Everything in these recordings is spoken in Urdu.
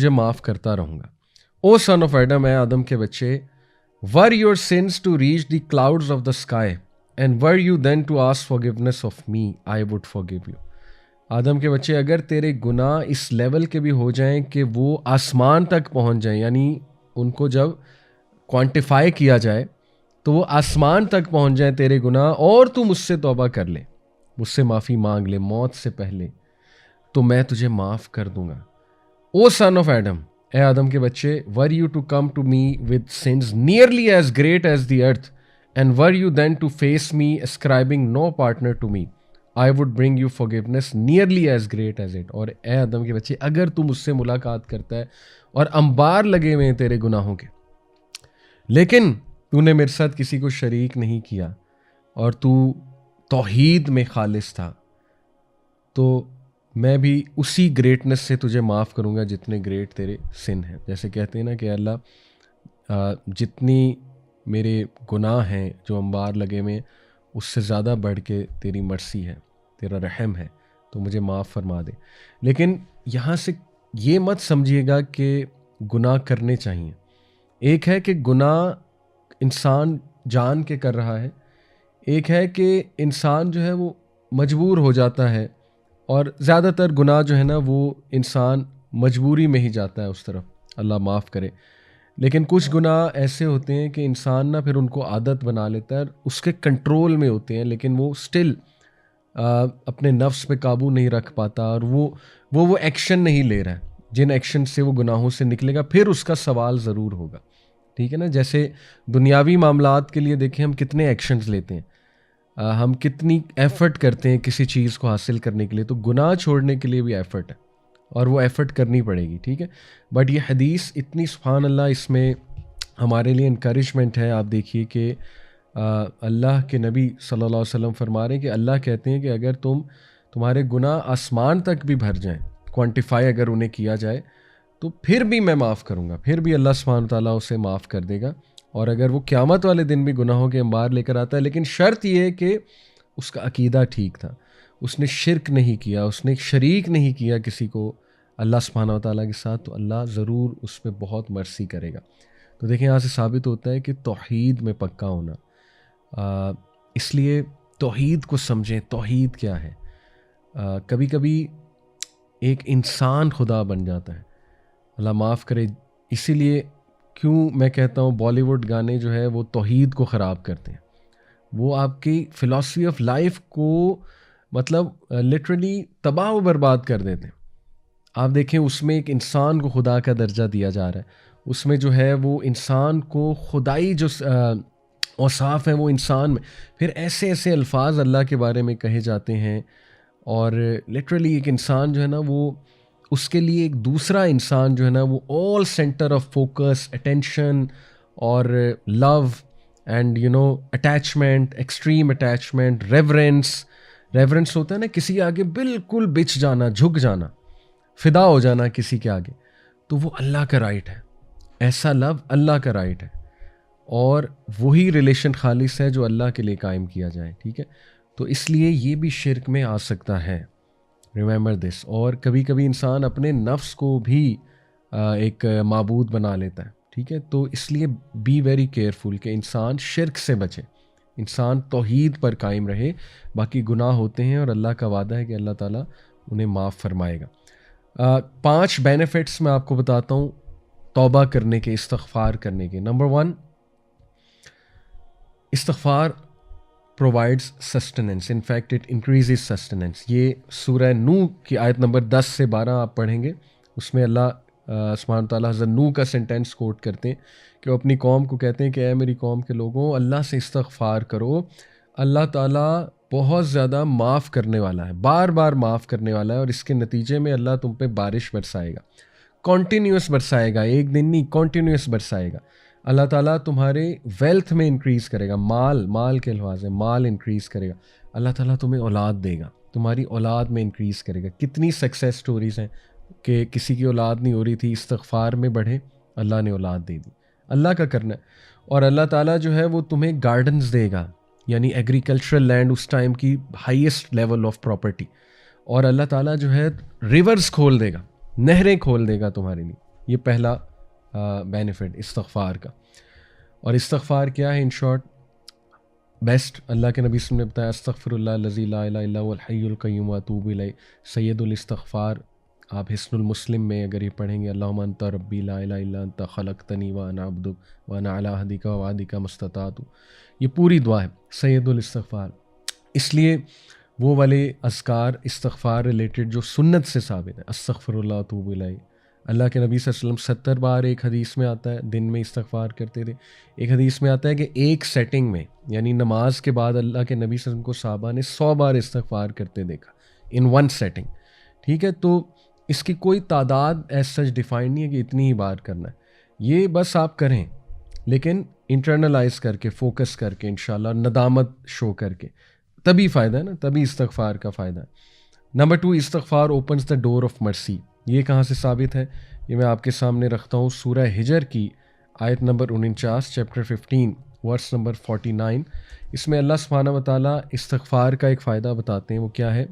تجھے معاف کرتا رہوں گا. او سن آف ایڈم، اے آدم کے بچے، were your sins to reach the clouds of the sky and were you then to ask forgiveness of me I would forgive you. Adam کے بچے، اگر تیرے گناہ اس لیول کے بھی ہو جائیں کہ وہ آسمان تک پہنچ جائیں، یعنی ان کو جب کوانٹیفائی کیا جائے تو وہ آسمان تک پہنچ جائیں تیرے گناہ، اور تو مجھ سے توبہ کر لے، مجھ سے معافی مانگ لے موت سے پہلے، تو میں تجھے معاف کر دوں گا. او سن آف ایڈم، اے آدم کے بچے، were you to come to me with sins nearly as great as the earth and were you then to face me ascribing no partner to me I would bring you forgiveness nearly as great as it. اور اے آدم کے بچے، اگر تو مجھ سے ملاقات کرتا ہے اور انبار لگے ہوئے ہیں تیرے گناہوں کے، لیکن تو نے میرے ساتھ کسی کو شریک نہیں کیا اور تو توحید میں خالص تھا، تو میں بھی اسی گریٹنس سے تجھے معاف کروں گا جتنے گریٹ تیرے سن ہیں. جیسے کہتے ہیں نا کہ اللہ جتنی میرے گناہ ہیں جو انبار لگے ہوئے ہیں، اس سے زیادہ بڑھ کے تیری مرسی ہے، تیرا رحم ہے، تو مجھے معاف فرما دے. لیکن یہاں سے یہ مت سمجھیے گا کہ گناہ کرنے چاہیے. ایک ہے کہ گناہ انسان جان کے کر رہا ہے، ایک ہے کہ انسان جو ہے وہ مجبور ہو جاتا ہے، اور زیادہ تر گناہ جو ہے نا وہ انسان مجبوری میں ہی جاتا ہے اس طرف، اللہ معاف کرے. لیکن کچھ گناہ ایسے ہوتے ہیں کہ انسان نا پھر ان کو عادت بنا لیتا ہے، اس کے کنٹرول میں ہوتے ہیں، لیکن وہ سٹل اپنے نفس پہ قابو نہیں رکھ پاتا، اور وہ ایکشن نہیں لے رہا ہے جن ایکشن سے وہ گناہوں سے نکلے گا. پھر اس کا سوال ضرور ہوگا، ٹھیک ہے نا. جیسے دنیاوی معاملات کے لیے دیکھیں ہم کتنے ایکشنز لیتے ہیں، ہم کتنی ایفرٹ کرتے ہیں کسی چیز کو حاصل کرنے کے لیے، تو گناہ چھوڑنے کے لیے بھی ایفرٹ ہے، اور وہ ایفرٹ کرنی پڑے گی، ٹھیک ہے. بٹ یہ حدیث اتنی سبحان اللہ، اس میں ہمارے لیے انکریجمنٹ ہے. آپ دیکھیے کہ اللہ کے نبی صلی اللہ علیہ وسلم فرما رہے ہیں کہ اللہ کہتے ہیں کہ اگر تمہارے گناہ آسمان تک بھی بھر جائیں، کوانٹیفائی اگر انہیں کیا جائے، تو پھر بھی میں معاف کروں گا، پھر بھی اللہ سبحانہ تعالیٰ اسے معاف کر دے گا. اور اگر وہ قیامت والے دن بھی گناہوں کے انبار لے کر آتا ہے، لیکن شرط یہ ہے کہ اس کا عقیدہ ٹھیک تھا، اس نے شرک نہیں کیا، اس نے شریک نہیں کیا کسی کو اللہ سبحانہ تعالیٰ کے ساتھ، تو اللہ ضرور اس پہ بہت مرسی کرے گا. تو دیکھیں یہاں سے ثابت ہوتا ہے کہ توحید میں پکا ہونا. اس لیے توحید کو سمجھیں، توحید کیا ہے. کبھی کبھی ایک انسان خدا بن جاتا ہے، اللہ معاف کرے. اسی لیے کیوں میں کہتا ہوں بالی ووڈ گانے جو ہے وہ توحید کو خراب کرتے ہیں، وہ آپ کی فلاسفی آف لائف کو مطلب لٹرلی تباہ و برباد کر دیتے ہیں. آپ دیکھیں اس میں ایک انسان کو خدا کا درجہ دیا جا رہا ہے، اس میں جو ہے وہ انسان کو خدائی جو اوصاف ہیں وہ انسان میں، پھر ایسے ایسے الفاظ اللہ کے بارے میں کہے جاتے ہیں، اور لٹرلی ایک انسان جو ہے نا وہ اس کے لیے ایک دوسرا انسان جو ہے نا وہ all centre of focus, attention اور love and attachment, extreme attachment, reverence ہوتا ہے نا، کسی آگے بالکل بچ جانا، جھک جانا، فدا ہو جانا کسی کے آگے، تو وہ اللہ کا رائٹ ہے. ایسا لو اللہ کا رائٹ ہے، اور وہی ریلیشن خالص ہے جو اللہ کے لیے قائم کیا جائے، ٹھیک ہے. تو اس لیے یہ بھی شرک میں آ سکتا ہے، ریممبر دس. اور کبھی کبھی انسان اپنے نفس کو بھی ایک معبود بنا لیتا ہے، ٹھیک ہے. تو اس لیے بی ویری کیئرفل کہ انسان شرک سے بچے، انسان توحید پر قائم رہے. باقی گناہ ہوتے ہیں اور اللہ کا وعدہ ہے کہ اللہ تعالیٰ انہیں معاف فرمائے گا. 5 بینیفٹس میں آپ کو بتاتا ہوں توبہ کرنے کے، استغفار کرنے کے. نمبر 1، استغفار provides sustenance. In fact, it increases sustenance. یہ سورہ نوح کی آیت نمبر 10 سے 12 آپ پڑھیں گے، اس میں اللہ سبحانہ تعالیٰ حضرت نوح کا سینٹینس کوٹ کرتے ہیں کہ وہ اپنی قوم کو کہتے ہیں کہ اے میری قوم کے لوگوں، اللہ سے استغفار کرو، اللہ تعالیٰ بہت زیادہ معاف کرنے والا ہے، بار بار معاف کرنے والا ہے، اور اس کے نتیجے میں اللہ تم پہ بارش برسائے گا، کنٹینیوس برسائے گا، ایک دن نہیں، کنٹینیوس برسائے گا. اللہ تعالیٰ تمہارے ویلتھ میں انکریز کرے گا، مال کے الفاظ ہیں، مال انکریز کرے گا. اللہ تعالیٰ تمہیں اولاد دے گا، تمہاری اولاد میں انکریز کرے گا. کتنی سکسیس سٹوریز ہیں کہ کسی کی اولاد نہیں ہو رہی تھی، استغفار میں بڑھے، اللہ نے اولاد دے دی. اللہ کا کرنا ہے. اور اللہ تعالیٰ جو ہے وہ تمہیں گارڈنز دے گا، یعنی ایگریکلچرل لینڈ اس ٹائم کی ہائیسٹ لیول آف پراپرٹی. اور اللہ تعالیٰ جو ہے ریورز کھول دے گا، نہریں کھول دے گا تمہارے لیے. یہ پہلا بینیفٹ استغفار کا. اور استغفار کیا ہے ان شارٹ؟ بیسٹ اللہ کے نبی صلی اللہ علیہ وسلم نے بتایا استغفر اللہ الذی لا الہ الا هو الحی القیوم واتوب الیہ. سید الاستغفار آپ حسن المسلم میں اگر یہ پڑھیں گے اللہم انت ربی لا الہ الا انت خلقتنی وانا عبدک وانا علی عہدک ووعدک ما استطعت. یہ پوری دعا ہے سید الاستغفار. اس لیے وہ والے اذکار استغفار ریلیٹڈ جو سنت سے ثابت ہے استغفر اللہ واتوب الیہ. اللہ کے نبی صلی اللہ علیہ وسلم 70 بار ایک حدیث میں آتا ہے دن میں استغفار کرتے تھے. ایک حدیث میں آتا ہے کہ ایک سیٹنگ میں یعنی نماز کے بعد اللہ کے نبی صلی اللہ علیہ وسلم کو صحابہ نے 100 بار استغفار کرتے دیکھا ان ون سیٹنگ. ٹھیک ہے، تو اس کی کوئی تعداد ایز سچ ڈیفائن نہیں ہے کہ اتنی ہی بار کرنا ہے. یہ بس آپ کریں لیکن انٹرنلائز کر کے فوکس کر کے انشاءاللہ ندامت شو کر کے، تبھی فائدہ ہے نا، تبھی استغفار کا فائدہ ہے. نمبر 2 استغفار اوپنز دا ڈور آف مرسی. یہ کہاں سے ثابت ہے؟ یہ میں آپ کے سامنے رکھتا ہوں سورہ ہجر کی آیت نمبر 49 چیپٹر 15 ورس نمبر 49. اس میں اللہ سبحانہ و تعالیٰ استغفار کا ایک فائدہ بتاتے ہیں. وہ کیا ہے؟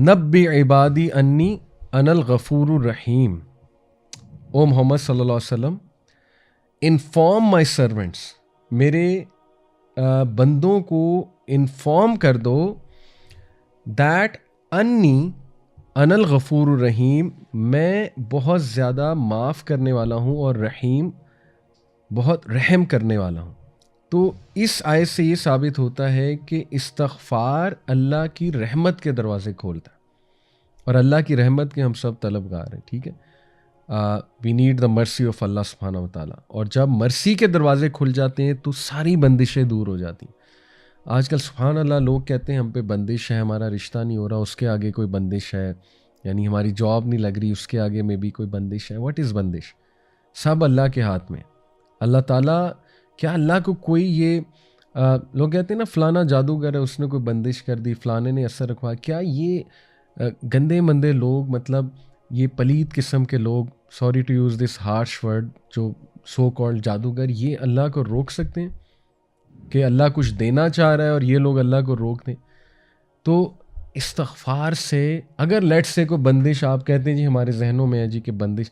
نبی عبادی انی انا الغفور الرحیم. او محمد صلی اللہ علیہ وسلم انفارم مائی سرونٹس، میرے بندوں کو انفارم کر دو دیٹ انی انا الغفور الرحیم، میں بہت زیادہ معاف کرنے والا ہوں اور رحیم بہت رحم کرنے والا ہوں. تو اس آیت سے یہ ثابت ہوتا ہے کہ استغفار اللہ کی رحمت کے دروازے کھولتا ہے اور اللہ کی رحمت کے ہم سب طلبگار ہیں. ٹھیک ہے، we need the mercy of اللہ سبحانہ و تعالیٰ. اور جب مرسی کے دروازے کھل جاتے ہیں تو ساری بندشیں دور ہو جاتی ہیں. آج کل سبحان اللہ لوگ کہتے ہیں ہم پہ بندش ہے، ہمارا رشتہ نہیں ہو رہا اس کے آگے کوئی بندش ہے، یعنی ہماری جاب نہیں لگ رہی اس کے آگے میں بھی کوئی بندش ہے. واٹ از بندش؟ سب اللہ کے ہاتھ میں. اللہ تعالیٰ کیا اللہ کو کوئی یہ لوگ کہتے ہیں نا فلانا جادوگر ہے اس نے کوئی بندش کر دی، فلانے نے اثر رکھوا. کیا یہ گندے مندے لوگ، مطلب یہ پلید قسم کے لوگ، sorry to use this harsh word, جو سو کالڈ جادوگر، یہ اللہ کو روک سکتے ہیں کہ اللہ کچھ دینا چاہ رہا ہے اور یہ لوگ اللہ کو روک دیں؟ تو استغفار سے اگر لیٹ سے کوئی بندش آپ کہتے ہیں جی ہمارے ذہنوں میں ہے جی کہ بندش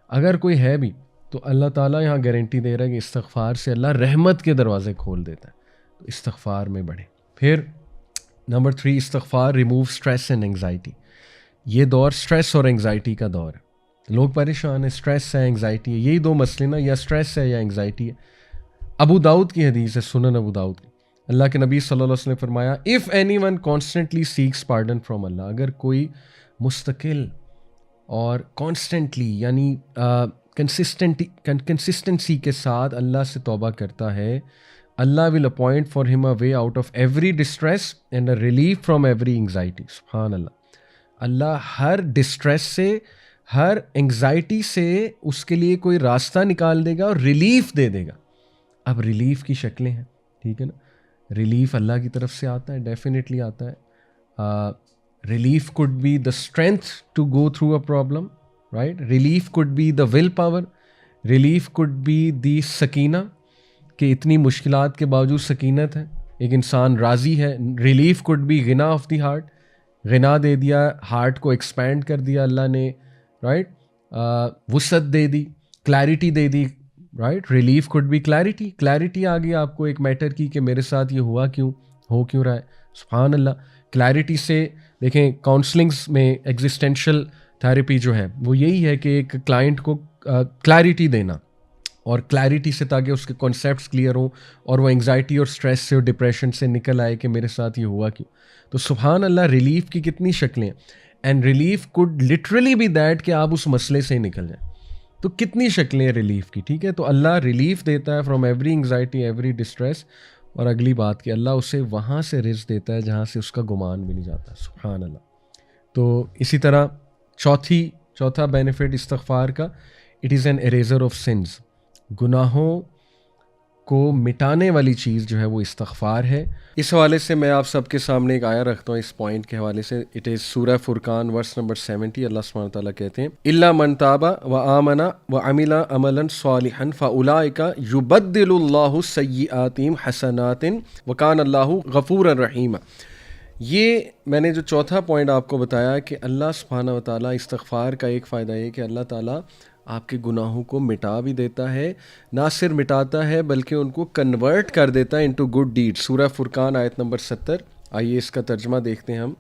اگر کوئی ہے بھی تو اللہ تعالیٰ یہاں گارنٹی دے رہا ہے کہ استغفار سے اللہ رحمت کے دروازے کھول دیتا ہے. تو استغفار میں بڑھیں. پھر نمبر 3 استغفار ریموو اسٹریس اینڈ انگزائٹی. یہ دور اسٹریس اور انگزائٹی کا دور ہے. لوگ پریشان ہیں، اسٹریس ہے انگزائٹی ہے، یہی دو مسئلے نا، یا اسٹریس ہے یا انگزائٹی ہے. ابو داؤد کی حدیث ہے، سنن ابو داؤد کی. اللہ کے نبی صلی اللہ علیہ وسلم نے فرمایا if anyone constantly seeks pardon from Allah, اگر کوئی مستقل اور کانسٹنٹلی یعنی کنسسٹنسی کے ساتھ اللہ سے توبہ کرتا ہے، اللہ ول appoint for him a way out of every distress and a relief from every anxiety. سبحان اللہ. اللہ ہر ڈسٹریس سے، ہر انگزائٹی سے اس کے لیے کوئی راستہ نکال دے گا اور ریلیف دے دے گا. اب ریلیف کی شکلیں ہیں، ٹھیک ہے نا. ریلیف اللہ کی طرف سے آتا ہے، ڈیفینیٹلی آتا ہے. Relief could be the strength to go through a problem, right. Relief could be the will power. Relief could be the سکینہ، کہ اتنی مشکلات کے باوجود سکینت ہے، ایک انسان راضی ہے. ریلیف کوڈ بی غنا آف دی ہارٹ، غنا دے دیا، ہارٹ کو ایکسپینڈ کر دیا اللہ نے، رائٹ. وسعت دے دی، کلیرٹی دے دی، right. Relief could be clarity, clarity آ گئی آپ کو ایک میٹر کی کہ میرے ساتھ یہ ہوا کیوں، ہو کیوں رہا ہے. سبحان اللہ. کلیرٹی سے دیکھیں کاؤنسلنگس میں ایگزسٹینشل تھیراپی جو ہے وہ یہی ہے کہ ایک کلائنٹ کو کلیرٹی دینا، اور کلیرٹی سے تاکہ اس کے کانسیپٹس کلیئر ہوں اور وہ انگزائٹی اور اسٹریس سے اور ڈپریشن سے نکل آئے کہ میرے ساتھ یہ ہوا کیوں. تو سبحان اللہ ریلیف کی کتنی شکلیں ہیں. And relief could literally be that کہ آپ اس مسئلے سے ہی نکل جائیں. تو کتنی شکلیں ہیں ریلیف کی. ٹھیک ہے، تو اللہ ریلیف دیتا ہے from every anxiety, every distress. اور اگلی بات کہ اللہ اسے وہاں سے رزق دیتا ہے جہاں سے اس کا گمان بھی نہیں جاتا. سبحان اللہ. تو اسی طرح چوتھا بینیفٹ استغفار کا، it is an eraser of sins. گناہوں کو مٹانے والی چیز جو ہے وہ استغفار ہے. اس حوالے سے میں آپ سب کے سامنے ایک آیا رکھتا ہوں اس پوائنٹ کے حوالے سے. اٹ از سورہ فرقان ورس نمبر 70. اللہ سبحانہ وتعالیٰ کہتے ہیں الا من تاب وآمن وعمل عملا صالحا فاولئک یبدل اللہ سیئاتہم حسنات وکان اللہ غفورا رحیما. یہ میں نے جو چوتھا پوائنٹ آپ کو بتایا کہ اللہ سبحانہ و تعالیٰ استغفار کا ایک فائدہ یہ کہ اللہ تعالیٰ آپ کے گناہوں کو مٹا بھی دیتا ہے، نہ صرف مٹاتا ہے بلکہ ان کو کنورٹ کر دیتا ہے انٹو گڈ ڈیڈ. سورہ فرقان آیت نمبر 70. آئیے اس کا ترجمہ دیکھتے ہیں ہم.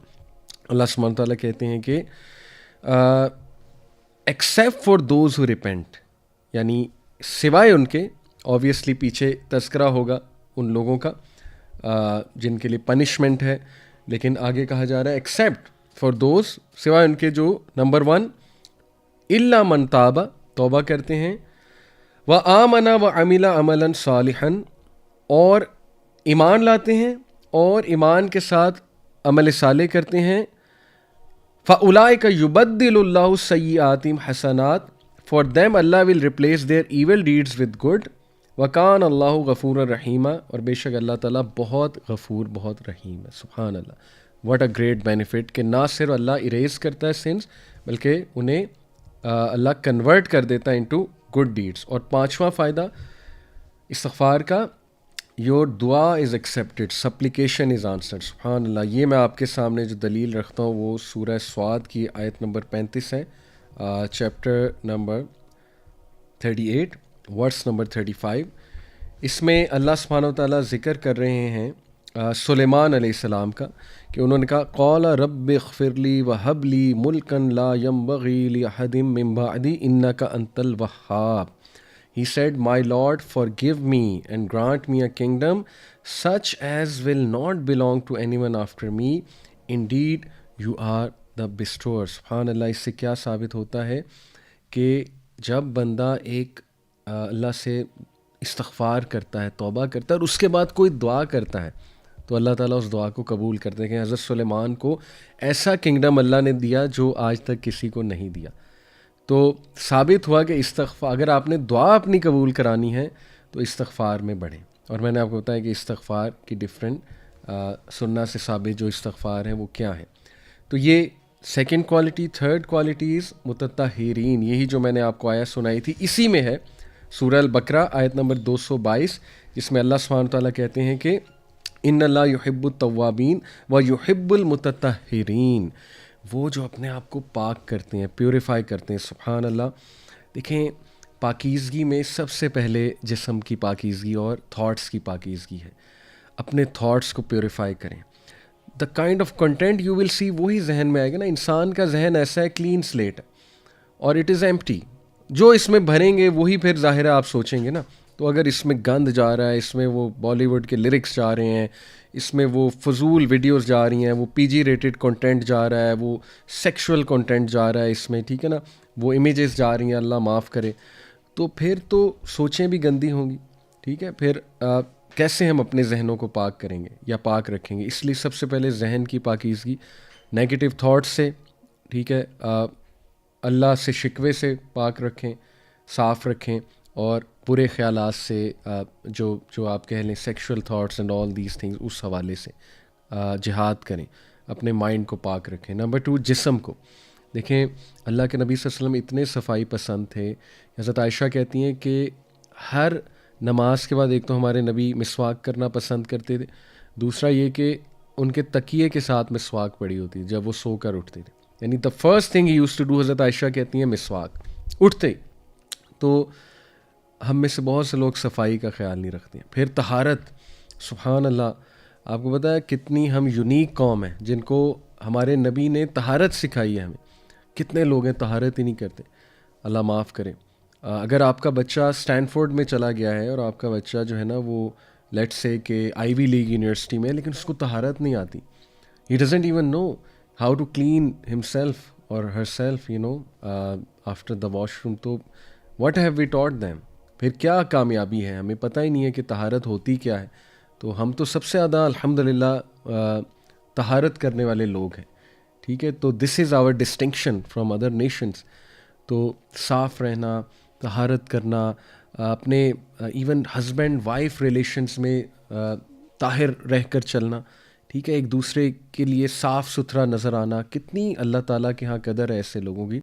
اللہ سبحانہ تعالیٰ کہتے ہیں کہ except for those who repent, یعنی سوائے ان کے، آبویسلی پیچھے تذکرہ ہوگا ان لوگوں کا جن کے لیے پنشمنٹ ہے، لیکن آگے کہا جا رہا ہے ایکسیپٹ فار دوز، سوائے ان کے جو نمبر 1 الا من تابا، توبہ کرتے ہیں، و آمنا و عملا عملا صالحا، اور ایمان لاتے ہیں اور ایمان کے ساتھ عمل صالح کرتے ہیں. فَأُولَٰئِكَ يُبَدِّلُ اللَّهُ سَيِّئَاتِهِمْ حَسَنَاتٍ، for them Allah will replace their evil deeds with good. وَكَانَ اللَّهُ غَفُورًا رَحِيمًا، اور بے شک اللہ تعالیٰ بہت غفور بہت رحیم ہے. سبحان اللہ، واٹ اے گریٹ بینیفٹ کہ نہ صرف اللہ اریز کرتا ہے سنس بلکہ انہیں اللہ کنورٹ کر دیتا ہے انٹو گڈ ڈیڈس. اور پانچواں فائدہ استغفار کا، یور دعا is accepted, supplication is answered. سبحان اللہ. یہ میں آپ کے سامنے جو دلیل رکھتا ہوں وہ سورہ صاد کی آیت نمبر 35 ہے، چیپٹر نمبر 38 ورس نمبر 35. اس میں اللہ سبحانہ و تعالیٰ ذکر کر رہے ہیں سلیمان علیہ السلام کا، کہ انہوں نے کہا قال رب اغفر لی وہب لی ملکا لا ينبغی لأحد من بعدی انک انت الوہاب. He said, My Lord, forgive me and grant me a kingdom such as will not belong to anyone after me. Indeed, you are the bestower. سبحان اللہ. اس سے کیا ثابت ہوتا ہے کہ جب بندہ ایک اللہ سے استغفار کرتا ہے، توبہ کرتا ہے، اور اس کے بعد کوئی دعا کرتا ہے تو اللہ تعالیٰ اس دعا کو قبول کرتے ہیں. کہ حضرت سلیمان کو ایسا کنگڈم اللہ نے دیا جو آج تک کسی کو نہیں دیا. تو ثابت ہوا کہ استغفار، اگر آپ نے دعا اپنی قبول کرانی ہے تو استغفار میں بڑھیں. اور میں نے آپ کو بتایا کہ استغفار کی ڈفرینٹ سننا سے ثابت جو استغفار ہیں وہ کیا ہیں. تو یہ سیکنڈ کوالٹی. تھرڈ کوالٹیز متطہرین، یہی جو میں نے آپ کو آیت سنائی تھی اسی میں ہے، سورہ البقرہ آیت نمبر 222، جس میں اللہ سبحانہ تعالیٰ کہتے ہیں کہ ان اللہ یحب التوابین و یحب المتطہرین، وہ جو اپنے آپ کو پاک کرتے ہیں، پیوریفائی کرتے ہیں. سبحان اللہ. دیکھیں، پاکیزگی میں سب سے پہلے جسم کی پاکیزگی اور تھاٹس کی پاکیزگی ہے. اپنے تھاٹس کو پیوریفائی کریں. The kind of content you will see وہی ذہن میں آئے گا نا. انسان کا ذہن ایسا ہے، کلین سلیٹ ہے اور اٹ از ایمپٹی. جو اس میں بھریں گے وہی پھر ظاہر ہے آپ سوچیں گے نا. تو اگر اس میں گند جا رہا ہے، اس میں وہ بالی ووڈ کے لیرکس جا رہے ہیں، اس میں وہ فضول ویڈیوز جا رہی ہیں، وہ پی جی ریٹڈ کنٹینٹ جا رہا ہے، وہ سیکشول کنٹینٹ جا رہا ہے اس میں، ٹھیک ہے نا، وہ امیجز جا رہی ہیں، اللہ معاف کرے، تو پھر تو سوچیں بھی گندی ہوں گی. ٹھیک ہے، پھر کیسے ہم اپنے ذہنوں کو پاک کریں گے یا پاک رکھیں گے؟ اس لیے سب سے پہلے ذہن کی پاکیزگی، نیگیٹو تھاٹس سے، ٹھیک ہے، اللہ سے شکوے سے پاک رکھیں، صاف رکھیں، اور برے خیالات سے جو آپ کہہ لیں sexual thoughts and all these things, اس حوالے سے جہاد کریں، اپنے مائنڈ کو پاک رکھیں. نمبر 2، جسم کو. دیکھیں، اللہ کے نبی صلی اللہ علیہ وسلم اتنے صفائی پسند تھے. حضرت عائشہ کہتی ہیں کہ ہر نماز کے بعد ایک تو ہمارے نبی مسواک کرنا پسند کرتے تھے، دوسرا یہ کہ ان کے تکیے کے ساتھ مسواک پڑی ہوتی جب وہ سو کر اٹھتے تھے. یعنی the first thing he used to do, Hazrat Aisha کہتی ہیں مسواک اٹھتے. تو ہم میں سے بہت سے لوگ صفائی کا خیال نہیں رکھتے ہیں. پھر طہارت. سبحان اللہ. آپ کو پتہ ہے کتنی ہم یونیک قوم ہیں جن کو ہمارے نبی نے طہارت سکھائی ہے. ہمیں کتنے لوگ ہیں طہارت ہی نہیں کرتے. اللہ معاف کرے. اگر آپ کا بچہ اسٹینفورڈ میں چلا گیا ہے اور آپ کا بچہ جو ہے نا وہ لیٹ سے کہ آئی وی لیگ یونیورسٹی میں، لیکن اس کو طہارت نہیں آتی، he doesn't even know how to clean himself اور herself after the washroom, تو what have we taught them? پھر کیا کامیابی ہے؟ ہمیں پتہ ہی نہیں ہے کہ طہارت ہوتی کیا ہے. تو ہم تو سب سے زیادہ الحمدللہ طہارت کرنے والے لوگ ہیں. ٹھیک ہے، تو دس از آور ڈسٹنکشن فرام ادر نیشنز. تو صاف رہنا، طہارت کرنا، اپنے ایون ہسبینڈ وائف ریلیشنز میں طاہر رہ کر چلنا. ٹھیک ہے، ایک دوسرے کے لیے صاف ستھرا نظر آنا. کتنی اللہ تعالیٰ کے ہاں قدر ہے ایسے لوگوں کی.